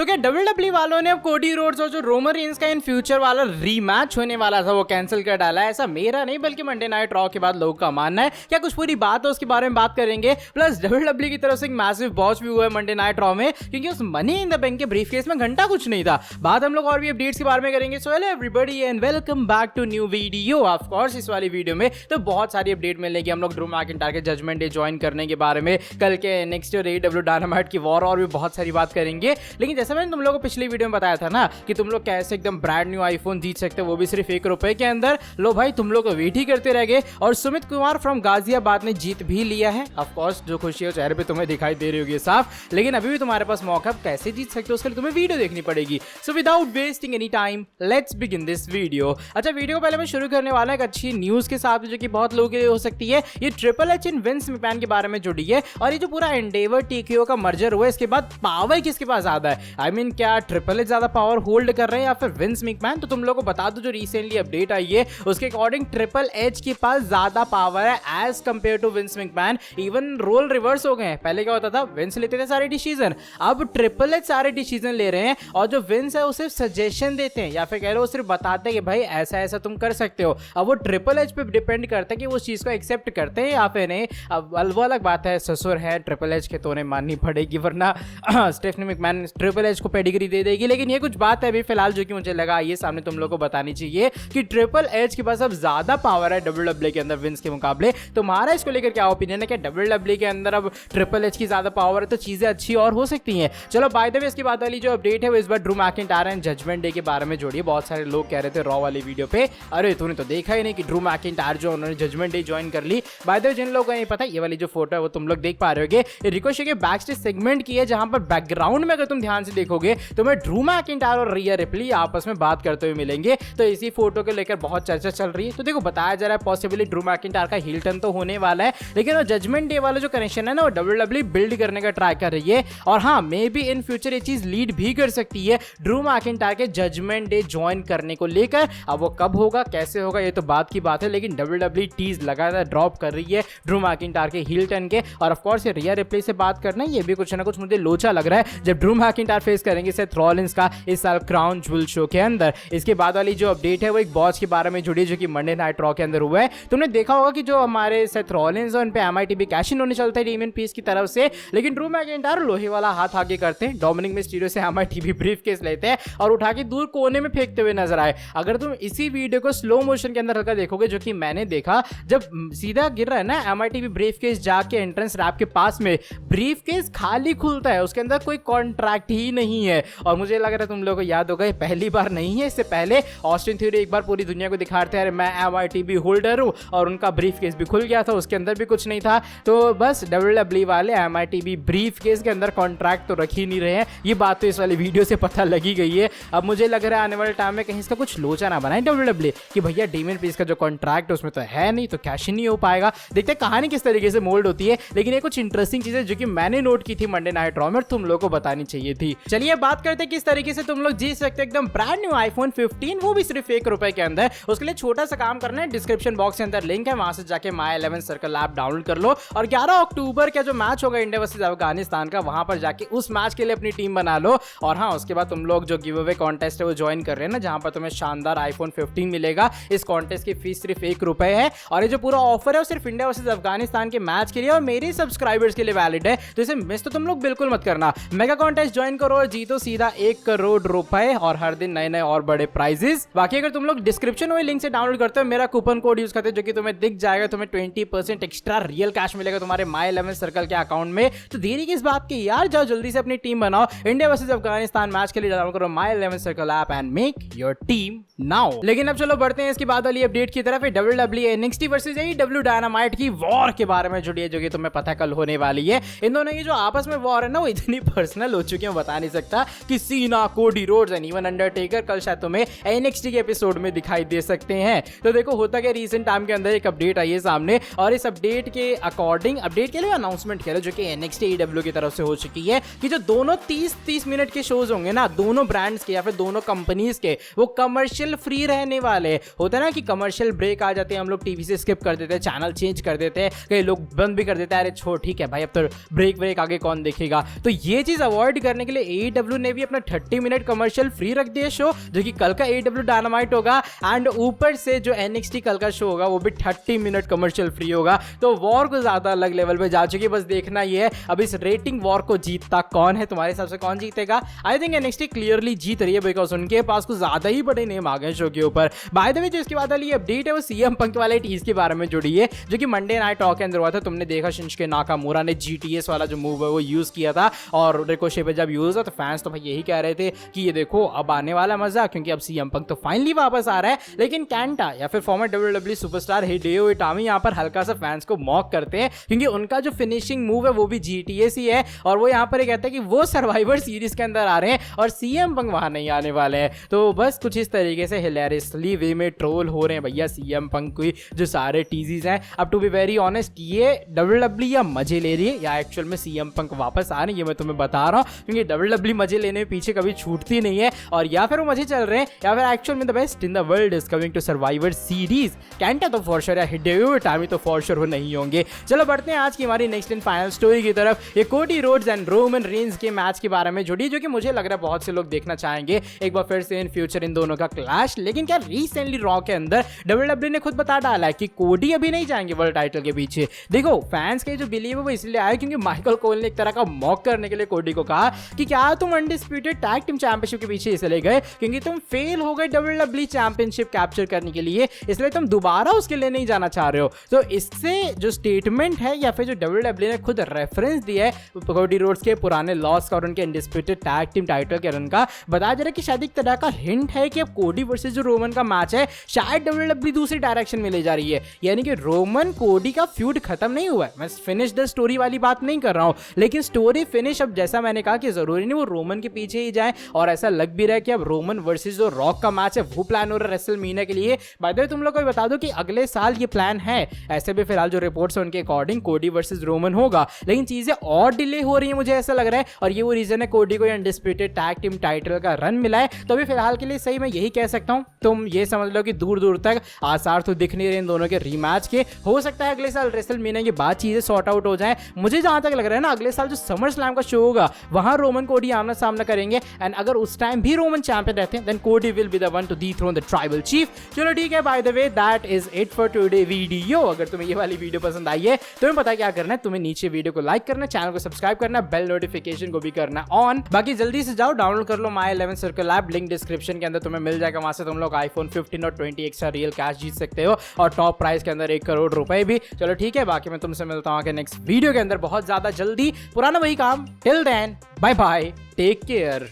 तो क्या डब्ल्यूडब्ल्यूई वालों ने अब कोडी रोड्स और जो रोमन रेंस का इन फ्यूचर वाला रीमैच होने वाला था वो कैंसिल कर डाला है? ऐसा मेरा नहीं बल्कि मंडे नाइट रॉ के बाद लोगों का मानना है। क्या कुछ पूरी बात है उसके बारे में बात करेंगे। प्लस डब्ल्यूडब्ल्यूई की तरफ से एक मैसिव बॉच भी हुआ है मंडे नाइट रॉ में, क्योंकि उस मनी इन द बैंक के ब्रीफकेस में घंटा कुछ नहीं था। बात हम लोग और भी अपडेट्स के बारे में करेंगे। So hello everybody and welcome back to new video. Of course इस वाली वीडियो में तो बहुत सारी अपडेट मिलेगी। हम लोग ड्रू मैकिंटायर के जजमेंट डे ज्वाइन करने के बारे में, कल के नेक्स्ट और AEW डायनामाइट की वॉर और भी बहुत सारी बात करेंगे। लेकिन जैसे मैंने तुम लोगों को पिछली वीडियो में बताया था ना कि तुम लोग कैसे एकदम ब्रांड न्यू आईफोन जीत सकते हो, वो भी सिर्फ ₹1 के अंदर। लो भाई, तुम लोग वेट ही करते रह गए और सुमित कुमार फ्रॉम गाजियाबाद ने जीत भी लिया है। ऑफ कोर्स जो खुशी है चेहरे पे तुम्हें दिखाई दे रही होगी साफ, लेकिन अभी भी तुम्हारे पास मौका, कैसे जीत सकते हो उसके लिए तुम्हें वीडियो देखनी पड़ेगी। So without wasting any time let's begin this video. अच्छा, वीडियो को पहले मैं शुरू करने वाला एक अच्छी न्यूज के साथ जो कि बहुत लोगों के लिए हो सकती है। ये triple H in Vince McMahon के बारे में जुड़ी है और ये जो पूरा एंडेवर TKO का मर्जर हुआ है, इसके बाद पावर किसके पास ज्यादा है? आई मीन क्या ट्रिपल एच ज्यादा पावर होल्ड कर रहे हैं या फिर विंस मैकमैन? तो तुम लोगों को बता दो, जो रिसेंटली अपडेट आई है उसके अकॉर्डिंग ट्रिपल एच के पास ज्यादा पावर है as compared to Vince McMahon. Even role reverse हो गए हैं। पहले क्या होता था, विंस लेते थे सारे डिसीजन, अब ट्रिपल एच सारे डिसीजन ले रहे हैं और जो विंस है वो सिर्फ सजेशन देते हैं या फिर कह लो सिर्फ बताते हैं कि भाई ऐसा ऐसा तुम कर सकते हो। अब वो ट्रिपल एच पे डिपेंड करता है कि वो उस चीज को एक्सेप्ट करते हैं या फिर नहीं। अब वो अलग बात है, ससुर है ट्रिपल एच के तो उन्हें माननी पड़ेगी, वरना स्टेफनी मैकमैन ट्रिपल एच को पेडिग्री दे देगी। लेकिन ये कुछ बात है अभी फिलहाल जो कि मुझे लगा ये सामने तुम लोग को बतानी चाहिए कि ट्रिपल एच के पास अब ज्यादा पावर है डब्ल्यूडब्ल्यूई के अंदर विंस के मुकाबले। तुम्हारा इसको लेकर क्या ओपिनियन है? क्या डब्ल्यूडब्ल्यूई के अंदर अब ट्रिपल एच की ज्यादा पावर है तो चीजें अच्छी और हो सकती हैं? चलो बाय द वे, इसके बाद वाली जो अपडेट है वो इस बार Drew McIntyre and Judgment Day के बारे में जोड़ी है। बहुत सारे लोग कह रहे थे रॉ वाली वीडियो पे, अरे तूने तो देखा ही नहीं कि ड्रू मैकिंटायर जो उन्होंने जजमेंट डे ज्वाइन कर ली। बाय द वे, जिन लोगों को नहीं पता, ये वाली जो फोटो है वो तुम लोग देख पा रहे होगे, रिकोशे के बैक स्टेज सेगमेंट की है, जहां पर बैकग्राउंड में अगर तुम ध्यान से देखोगे तो मैं ड्रू मैकिंटायर और रिया रिप्ली आपस में बात करते हुए मिलेंगे। तो इसी फोटो को लेकर बहुत चर्चा चल रही है। तो देखो, बताया जा रहा है पॉसिबली ड्रू मैकिंटायर का हील टर्न तो होने वाला है, लेकिन वो जजमेंट डे वाला जो कनेक्शन है ना वो डब्ल्यूडब्ल्यूई बिल्ड करने का ट्राई कर रही है। और हाँ, मे बी इन फ्यूचर ये चीज लीड भी कर सकती है ड्रू मैकिंटायर के जजमेंट डे ज्वाइन करने को लेकर। अब वो कब होगा, कैसे होगा, ये तो बात की बात है, लेकिन डब्ल्यूडब्ल्यूई टीज लगातार ड्रॉप कर रही है ड्रू मैकिंटायर के हील टर्न के। और ऑफ कोर्स ये रिया रिप्ली से बात करना, ये भी कुछ ना कुछ मुझे लोचा लग रहा है जब ड्रू मैकिंटायर फेस करेंगे सेथ रॉलिंस का इस साल क्राउन ज्वेल शो के अंदर। इसके बाद वाली जो अपडेट है वो एक बॉस के बारे में जुड़ी है जो कि मंडे नाइट रॉ के अंदर हुआ है। तुमने देखा होगा कि जो हमारे सेथ रॉलिंस और उन पे MITB कैश इन होने चलता है डेमियन पीस की तरफ से, लेकिन ड्रू मैकिंटायर लोहे वाला हाथ आगे करते हैं, डोमिनिक मिस्टीरियो से MITB ब्रीफकेस लेते हैं और उठा के दूर कोने में फेंकते हुए नजर आए। अगर तुम इसी वीडियो को स्लो मोशन के अंदर हल्का देखोगे, जो कि मैंने देखा, जब सीधा गिर रहा है ना MITB ब्रीफकेस, जाके एंट्रेंस रैप के पास में ब्रीफकेस खाली खुलता है, उसके अंदर कोई कॉन्ट्रैक्ट ही नहीं है। और मुझे लग रहा है तुम लोगों को याद होगा, ये पहली बार नहीं है, इससे पहले ऑस्टिन थ्योरी एक बार पूरी दुनिया को दिखाते हैं मैं MITB होल्डर हूं, और उनका ब्रीफकेस भी खुल गया था, उसके अंदर भी कुछ नहीं था। तो बस डब्ल्यूडब्ल्यूई वाले MITB ब्रीफकेस के अंदर कॉन्ट्रैक्ट तो रख ही नहीं रहे हैं। ये बात तो इस वाली वीडियो से पता लगी गई है। अब मुझे लग रहा है आने वाले टाइम में कहीं इसका कुछ लोचा ना बनाए डब्ल्यूडब्ल्यूई कि भैया डेमियन पीस का जो कॉन्ट्रैक्ट उसमें तो है नहीं, तो कैश ही नहीं हो पाएगा। देखते हैं कहानी किस तरीके से मोल्ड होती है। लेकिन ये कुछ इंटरेस्टिंग चीजें जो कि मैंने नोट की थी मंडे नाइट रॉ में, तुम लोगों को बतानी चाहिए थी। चलिए बात करते हैं किस तरीके से तुम लोग जीत सकते एकदम ब्रांड न्यू iPhone 15, वो भी सिर्फ ₹1 के अंदर। उसके लिए छोटा सा काम करना है, डिस्क्रिप्शन बॉक्स के अंदर लिंक है, वहां से जाके My 11 सर्कल ऐप डाउनलोड कर लो और 11 अक्टूबर का जो मैच होगा इंडिया वर्सेस अफगानिस्तान का, वहां पर जाके उस मैच के लिए अपनी टीम बना लो। और हाँ, उसके बाद तुम लोग जो गिव अवे कॉन्टेस्ट है वो ज्वाइन कर रहे हैं ना, जहां पर तुम्हें शानदार iPhone 15 मिलेगा। इस कॉन्टेस्ट की फीस सिर्फ ₹1 है और ये जो पूरा ऑफर है वो सिर्फ इंडिया वर्सेस अफगानिस्तान के मैच के लिए और मेरे सब्सक्राइबर्स के लिए वैलिड है। तो इसे मिस तो तुम लोग बिल्कुल मत करना। मेगा कॉन्टेस्ट ज्वाइन करो और जीतो सीधा ₹1 करोड़ और हर दिन नए नए और बड़े प्राइजेस। बाकी अगर तुम लोग डिस्क्रिप्शन में लिंक से डाउनलोड करते हो, मेरा कूपन कोड यूज करते हो जो कि तुम्हें दिख जाएगा, तुम्हें 20% एक्स्ट्रा रियल कैश मिलेगा तुम्हारे My 11 सर्कल के अकाउंट में। तो देरी किस बात की यार, जाओ जल्दी से अपनी टीम बनाओ। इंडिया वर्सेस अफगानिस्तान मैच के लिए डाउनलोड करो My 11 circle app and make your team now. लेकिन अब चलो बढ़ते हैं इसके बाद वाली अपडेट की तरफ। WWE NXT versus AEW dynamite की वॉर के बारे में जुड़ी है, जो कि तुम्हें पता कल होने वाली है। इन दोनों की जो आपस में वॉर है ना वो इतनी पर्सनल हो चुकी है, बता नहीं सकता, कि सीना, Cody Rhodes and even Undertaker कल शायद तुम्हें NXT के एपिसोड में दिखाई दे सकते हैं। तो देखो होता क्या, रीसेंट टाइम के अंदर एक अपडेट आई है सामने और इस अपडेट के अकॉर्डिंग, अपडेट के लिए अनाउंसमेंट करें जो कि NXT AEW की तरफ से हो चुकी है, कि जो दोनों 30-30 मिनट के शोज होंगे ना, दोनों ब्रांड्स के या फिर दोनों कंपनीज के, वो कमर्शियल फ्री रहने वाले। होता है ना कि कमर्शियल ब्रेक आ जाते हैं, हम लोग टीवी से स्किप कर देते हैं, चैनल चेंज कर देते हैं, कई लोग बंद भी कर देते हैं, अरे छोड़ ठीक है भाई अब तो ब्रेक आगे कौन देखेगा। तो ये चीज अवॉइड करने के लिए AEW ने भी अपना 30 मिनट कमर्शियल फ्री रख दिया शो, जो कि कल का AEW डायनामाइट होगा। एंड ऊपर से जो NXT कल का शो होगा वो भी 30 मिनट कमर्शियल फ्री होगा। तो वॉर को ज्यादा अलग लेवल पे जा चुकी है। बस देखना ये है अब इस रेटिंग वॉर को जीतता कौन है। तुम्हारे हिसाब से कौन जीतेगा? आई थिंक NXT क्लियरली जीत रही है, बिकॉज उनके पास कुछ ज्यादा ही बड़े नेम आ गए शो के ऊपर। बाय द वे, जो इसके बाद वाली अपडेट है वो CM पंक वाले टीज के बारे में जुड़ी है, जो कि मंडे नाइट रॉ के अंदर हुआ था। तुमने देखा शिंजुके नाकामुरा ने GTS वाला जो मूव है वो यूज किया था, और रिकोशे पे जब यूज हुआ तो फैंस तो भाई यही कह रहे थे कि ये देखो अब आने वाला मजा, क्योंकि अब CM पंक तो फाइनली वापस आ रहा है। लेकिन कैंटा या फिर फॉर्मर WWE सुपरस्टार हिडेयो इटामी यहाँ पर हल्का सा फैंस को मॉक करते हैं, क्योंकि उनका जो फिनिशिंग मूव है वो भी GTS ही है। और वो यहाँ पर कहते हैं कि वो सर्वाइवर सीरीज के अंदर आ रहे हैं और CM पंक वहां नहीं आने वाले हैं। तो बस कुछ इस तरीके से हिलेरियसली वे में ट्रोल हो रहे हैं भैया CM पंक की जो सारे टीजीज हैं। अब टू बी वेरी ऑनेस्ट, ये WWE या मजे ले रही है या एक्चुअल में CM पंक वापस आ रहे हैं, ये मैं तुम्हें बता रहा हूँ, क्योंकि WWE मजे लेने में पीछे कभी छूटती नहीं है। और या फिर वो मजे चल रहे हैं या फिर एक्चुअल में the best in the world is coming to Survivor Series. कैंटा तो फॉर श्योर या हिडेयो इटामी तो फॉर श्योर वो नहीं होंगे। चलो बढ़ते हैं आज की हमारी नेक्स्ट एंड फाइनल स्टोरी की तरफ। ये Cody Rhodes and Roman Reigns के मैच के बारे में जुड़ी, जो कि मुझे लग रहा है बहुत से लोग देखना चाहेंगे एक बार फिर से इन फ्यूचर इन दोनों का क्लैश। लेकिन क्या रिसेंटली रॉ के अंदर WWE ने खुद बता डाला है कि कोडी अभी नहीं जाएंगे वर्ल्ड टाइटल के पीछे। देखो फैंस के जो बिलीव है वो इसलिए आए क्योंकि माइकल कोल ने एक तरह का मॉक करने के लिए कोडी को कहा कि क्या तुम अनडिस्प्यूटेड टैग टीम चैंपियनशिप के पीछे इसलिए गए क्योंकि तुम फेल हो गए WWE चैंपियनशिप कैप्चर करने के लिए, इसलिए तुम दोबारा उसके लिए नहीं जाना चाह रहे हो। तो इससे जो स्टेटमेंट है या फिर जो WWE ने खुद रेफरेंस दिया है कोडी रोड्स के पुराने लॉस का और उनके अनडिस्प्यूटेड टैग टीम टाइटल के रन का, बताया जा रहा है कि शायद एक तरह का हिंट है कि अब कोडी वर्सेस जो रोमन का मैच है शायद WWE दूसरी डायरेक्शन में ले जा रही है। यानी कि रोमन कोडी का फ्यूड खत्म नहीं हुआ है। मैं फिनिश द स्टोरी वाली बात नहीं कर रहा हूं, लेकिन स्टोरी फिनिश अब जैसा मैंने कहा कि जरूरी नहीं वो रोमन के पीछे ही जाए, और ऐसा लग भी रहा है कि अब रोमन वर्सेस जो रॉक का मैच है वो प्लान हो रहा है रेसलमेनिया के लिए। बाय द वे तुम लोग को बता दो कि अगले साल ये प्लान है। ऐसे भी फिलहाल जो रिपोर्ट्स है उनके अकॉर्डिंग कोडी वर्सेस रोमन होगा, लेकिन चीजें और डिले हो रही है मुझे ऐसा लग रहा है, और ये वो रीजन है कोडी को अनडिस्प्यूटेड टैग टीम टाइटल का रन मिला है। तो अभी फिलहाल के लिए सही मैं यही कह सकता हूं, तुम ये समझ लो कि दूर दूर तक आसार तो दिख नहीं रहे इन दोनों के रीमैच के। हो सकता है अगले साल रेसलमेनिया के बाद चीजें सॉर्ट आउट हो जाए। मुझे जहां तक लग रहा है ना अगले साल जो समर स्लैम का शो होगा वहां रोमन कोडी आमना सामना करेंगे, एंड अगर उस टाइम भी रोमन चैंपियन रहते हैं देन कोडी will be the one two dethrone the tribal chief. चलो ठीक है, by the way that is it for today video. अगर तुम्हें ये वाली वीडियो पसंद आई है तुम्हें पता क्या करना है, तुम्हें नीचे वीडियो को लाइक करना, चैनल को सब्सक्राइब करना, बेल नोटिफिकेशन को भी करना ऑन। बाकी जल्दी से जाओ डाउनलोड कर लो my 11 circle app, link description के अंदर तुम्हें मिल जाएगा। वहां से तुम लोग iPhone 15 और 20 एक्स्ट्रा रियल कैश जीत सकते हो, और टॉप प्राइस के अंदर 1 करोड़ रुपए भी। चलो ठीक है, बाकी मैं तुमसे मिलता हूँ नेक्स्ट वीडियो के अंदर बहुत ज्यादा जल्दी। पुराना वही काम, till then bye bye, take care.